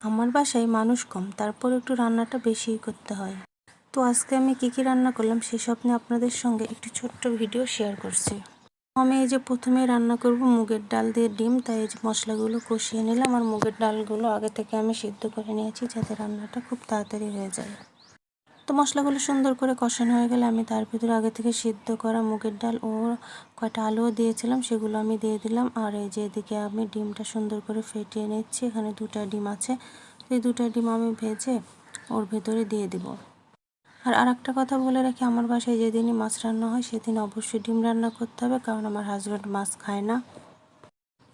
আমার বাসায় মানুষ কম, তারপর একটু রান্নাটা বেশিই করতে হয়। তো আজকে আমি কী রান্না করলাম সেসব নিয়ে আপনাদের সঙ্গে একটি ছোট্ট ভিডিও শেয়ার করছি। আমি এই যে প্রথমে রান্না করব মুগের ডাল দিয়ে ডিম, তাই এই যে মশলাগুলো কষিয়ে নিলাম। আর মুগের ডালগুলো আগে থেকে আমি সিদ্ধ করে নিয়েছি যাতে রান্নাটা খুব তাড়াতাড়ি হয়ে যায়। তো মশলাগুলো সুন্দর করে কষানো হয়ে গেলে আমি তার ভিতরে আগে থেকে সিদ্ধ করা মুগের ডাল ও কয়টা আলুও দিয়েছিলাম, সেগুলো আমি দিয়ে দিলাম। আর এই যে এদিকে আমি ডিমটা সুন্দর করে ফেটিয়ে নিচ্ছি। এখানে 2টা ডিম আছে, তো এই 2টা ডিম আমি ভেজে ওর ভেতরে দিয়ে দিব। আর আরেকটা কথা বলে রাখি, আমার বাসায় যেদিনই মাছ রান্না হয় সেদিন অবশ্যই ডিম রান্না করতে হবে, কারণ আমার হাজব্যান্ড মাছ খায় না।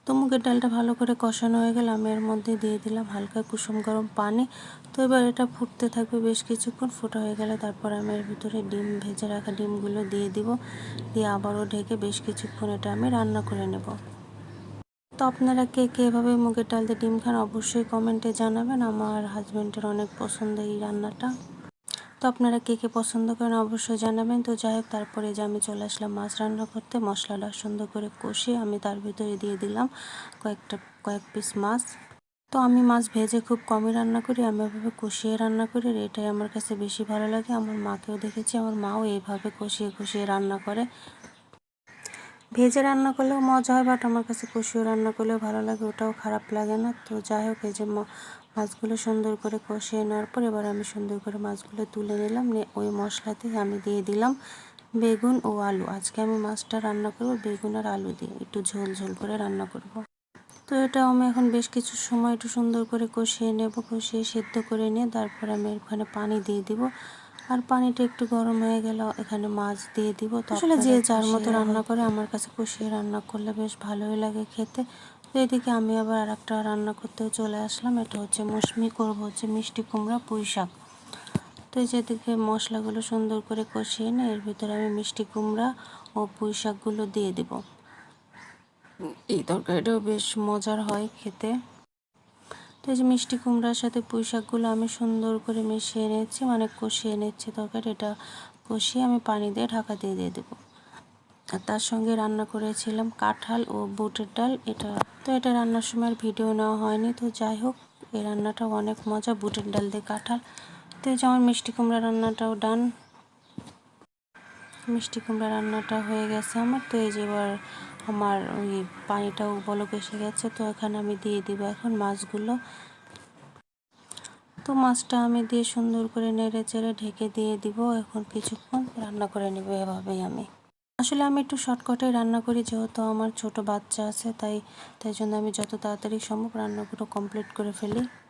তো মুগের ডালটা ভালো করে কষানো হয়ে গেলে আমি এর মধ্যে দিয়ে দিলাম হালকা কুসুম গরম পানি। তো এবার এটা ফুটতে থাকবে বেশ কিছুক্ষণ। ফোটা হয়ে গেলে তারপর আমি এর ভিতরে ডিম ভেজে রাখা ডিমগুলো দিয়ে দিব, দিয়ে আবারও ঢেকে বেশ কিছুক্ষণ এটা আমি রান্না করে নেব। তো আপনারা কে কে এভাবে মুগের ডাল দিয়ে ডিম খান অবশ্যই কমেন্টে জানাবেন। আমার হাজব্যান্ডের অনেক পছন্দ এই রান্নাটা। তো আপনারা কে কে পছন্দ করেন অবশ্যই জানাবেন। তো যাই হোক, তারপরে যে আমি চলে আসলাম মাছ রান্না করতে। মশলাটা সুন্দর করে কষিয়ে আমি তার ভিতরে দিয়ে দিলাম কয়েক পিস মাছ। তো আমি মাছ ভেজে খুব কমই রান্না করি, আমি এভাবে কষিয়ে রান্না করি, এটাই আমার কাছে বেশি ভালো লাগে। আমার মাকেও দেখেছি, আমার মাও এইভাবে কষিয়ে কষিয়ে রান্না করে। ভেজে রান্না করলেও মজা হয়, বাট আমার কাছে কষিয়ে রান্না করলেও ভালো লাগে, ওটাও খারাপ লাগে না। তো যাই হোক, এই যে মাছগুলো সুন্দর করে কষিয়ে নেওয়ার পর এবার আমি সুন্দর করে মাছগুলো তুলে নিলাম। ওই মশলাতে আমি দিয়ে দিলাম বেগুন ও আলু। আজকে আমি মাছটা রান্না করব বেগুন আর আলু দিয়ে, একটু ঝোল ঝোল করে রান্না করব। তো এটা আমি এখন বেশ কিছু সময় একটু সুন্দর করে কষিয়ে নেব, কষিয়ে সেদ্ধ করে নিয়ে তারপর আমি এখানে পানি দিয়ে দিব। আর পানিটা একটু গরম হয়ে গেল এখানে মাছ দিয়ে দিব। তো আসলে যে যার মতো রান্না করে, আমার কাছে কষিয়ে রান্না করলে বেশ ভালোই লাগে খেতে। তো এদিকে আমি আবার আরেকটা রান্না করতেও চলে আসলাম। এটা হচ্ছে মিষ্টি কুমড়া পুঁই শাক। তো এই যেদিকে মশলাগুলো সুন্দর করে কষিয়ে নিয়ে এর ভিতরে আমি মিষ্টি কুমড়া ও পুঁই শাকগুলো দিয়ে দেব। এই তরকারিটাও বেশ মজার হয় খেতে। তো এই যে মিষ্টি কুমড়ার সাথে পুঁই শাকগুলো আমি সুন্দর করে মিশিয়ে নিচ্ছি, মানে কষিয়ে নিচ্ছি তরকারি। এটা কষিয়ে আমি পানি দিয়ে ঢাকা দিয়ে দেবো। আর তার সঙ্গে রান্না করেছিলাম কাঁঠাল ও বুটের ডাল। এটা রান্নার সময় আর ভিডিও নেওয়া হয়নি। তো যাই হোক, এই রান্নাটাও অনেক মজা, বুটের ডাল দিয়ে কাঁঠাল। তো এই যে আমার মিষ্টি কুমড়া রান্নাটাও ডান, মিষ্টি কুমড়া রান্নাটা হয়ে গেছে আমার। তো এই যে এবার আমার ওই পানিটাও বলক এসে গেছে, তো এখানে আমি দিয়ে দিব এখন মাছগুলো। তো মাছটা আমি দিয়ে সুন্দর করে নেড়ে চেড়ে ঢেকে দিয়ে দিব। এখন কিছুক্ষণ রান্না করে নেব এভাবেই আমি। আসলে আমি একটু শর্টকাটে রান্না করি, যেহেতু আমার ছোট বাচ্চা আছে, তাই জন্য আমি যত তাড়াতাড়ি সম্ভব রান্নাগুলো কমপ্লিট করে ফেলি।